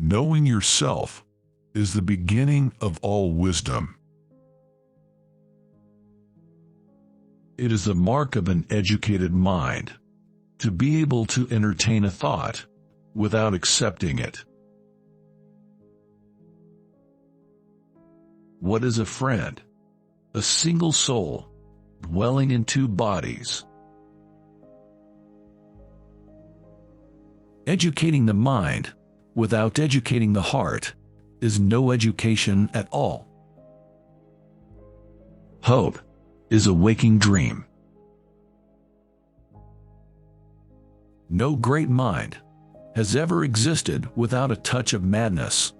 Knowing yourself is the beginning of all wisdom. It is the mark of an educated mind to be able to entertain a thought without accepting it. What is a friend? A single soul dwelling in two bodies. Educating the mind without educating the heart is no education at all. Hope is a waking dream. No great mind has ever existed without a touch of madness.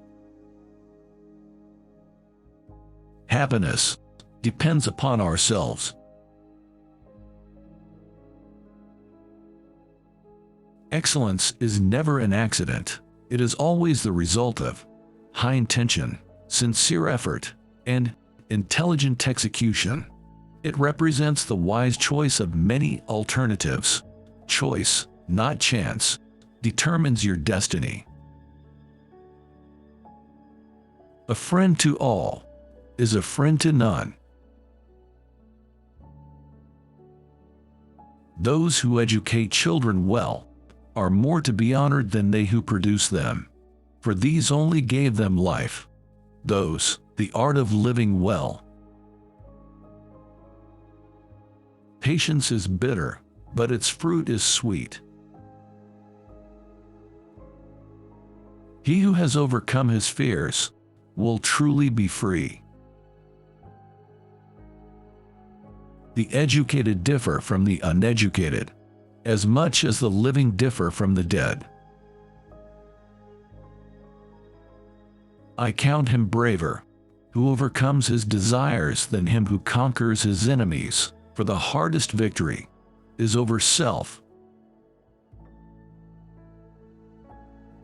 Happiness depends upon ourselves. Excellence is never an accident. It is always the result of high intention, sincere effort, and intelligent execution. It represents the wise choice of many alternatives. Choice, not chance, determines your destiny. A friend to all is a friend to none. Those who educate children well are more to be honored than they who produce them, for these only gave them life. Those, the art of living well. Patience is bitter, but its fruit is sweet. He who has overcome his fears will truly be free. The educated differ from the uneducated, as much as the living differ from the dead. I count him braver who overcomes his desires than him who conquers his enemies, for the hardest victory is over self.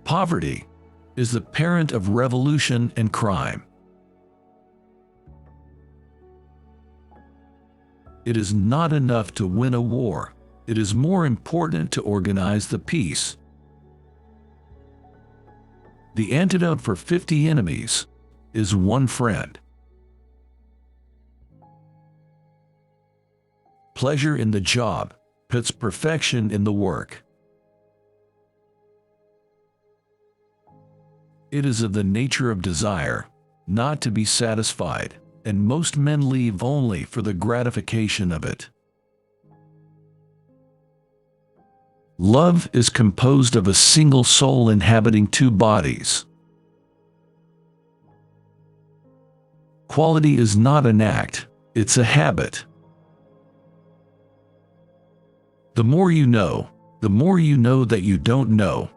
Poverty is the parent of revolution and crime. It is not enough to win a war. It is more important to organize the peace. The antidote for 50 enemies is one friend. Pleasure in the job puts perfection in the work. It is of the nature of desire not to be satisfied, and most men leave only for the gratification of it. Love is composed of a single soul inhabiting two bodies. Quality is not an act, it's a habit. The more you know that you don't know.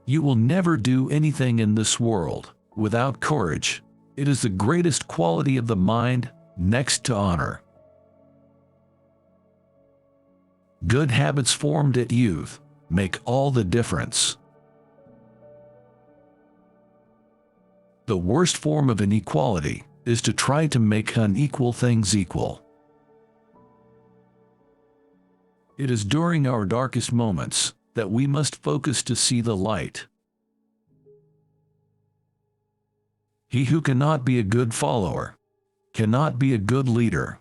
You will never do anything in this world without courage. It is the greatest quality of the mind, next to honor. Good habits formed at youth make all the difference. The worst form of inequality is to try to make unequal things equal. It is during our darkest moments that we must focus to see the light. He who cannot be a good follower cannot be a good leader.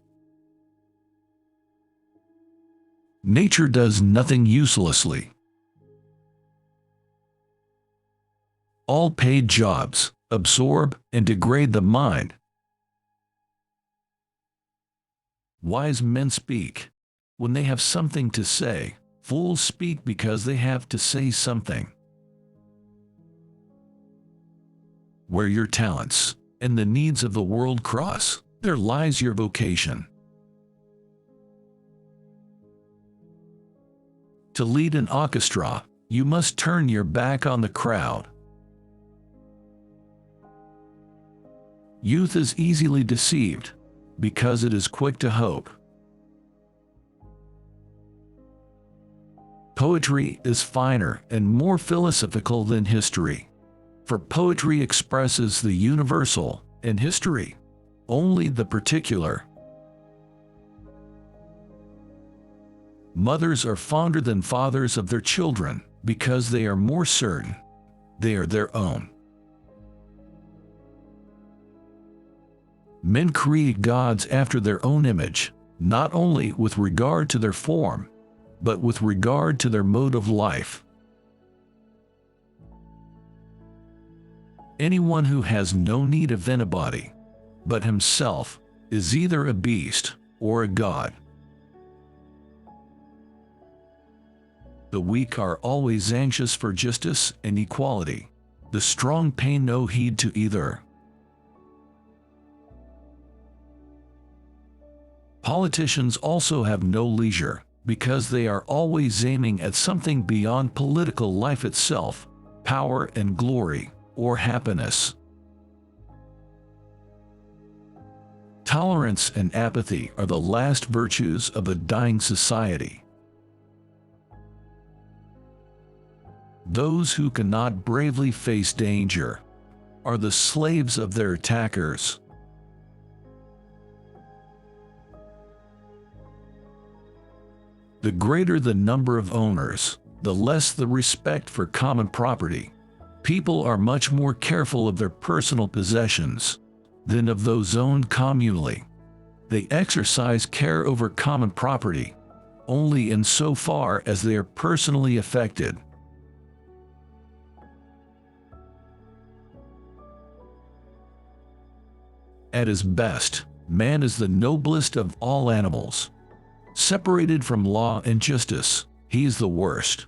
Nature does nothing uselessly. All paid jobs absorb and degrade the mind. Wise men speak when they have something to say. Fools speak because they have to say something. Where your talents and the needs of the world cross, there lies your vocation. To lead an orchestra, you must turn your back on the crowd. Youth is easily deceived because it is quick to hope. Poetry is finer and more philosophical than history, for poetry expresses the universal, and history only the particular. Mothers are fonder than fathers of their children, because they are more certain they are their own. Men create gods after their own image, not only with regard to their form, but with regard to their mode of life. Anyone who has no need of anybody but himself is either a beast or a god. The weak are always anxious for justice and equality. The strong pay no heed to either. Politicians also have no leisure, because they are always aiming at something beyond political life itself, power and glory, or happiness. Tolerance and apathy are the last virtues of a dying society. Those who cannot bravely face danger are the slaves of their attackers. The greater the number of owners, the less the respect for common property. People are much more careful of their personal possessions than of those owned communally. They exercise care over common property only in so far as they are personally affected. At his best, man is the noblest of all animals. Separated from law and justice, he is the worst.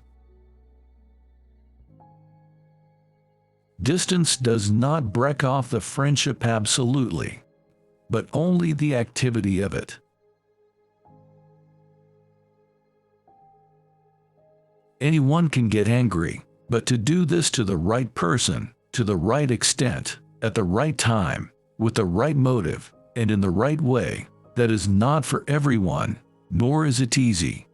Distance does not break off the friendship absolutely, but only the activity of it. Anyone can get angry, but to do this to the right person, to the right extent, at the right time, with the right motive, and in the right way, that is not for everyone, nor is it easy.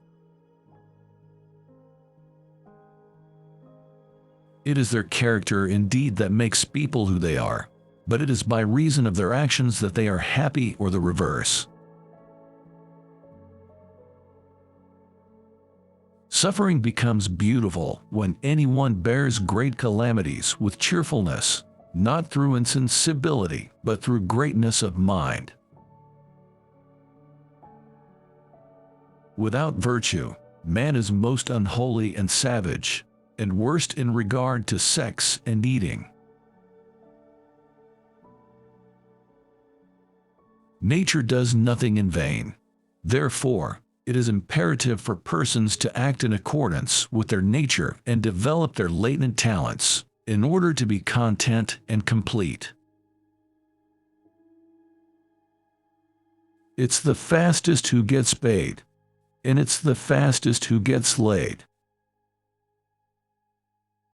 It is their character indeed that makes people who they are, but it is by reason of their actions that they are happy or the reverse. Suffering becomes beautiful when anyone bears great calamities with cheerfulness, not through insensibility, but through greatness of mind. Without virtue, man is most unholy and savage, and worst in regard to sex and eating. Nature does nothing in vain. Therefore, it is imperative for persons to act in accordance with their nature and develop their latent talents in order to be content and complete. It's the fastest who gets paid, and it's the fastest who gets laid.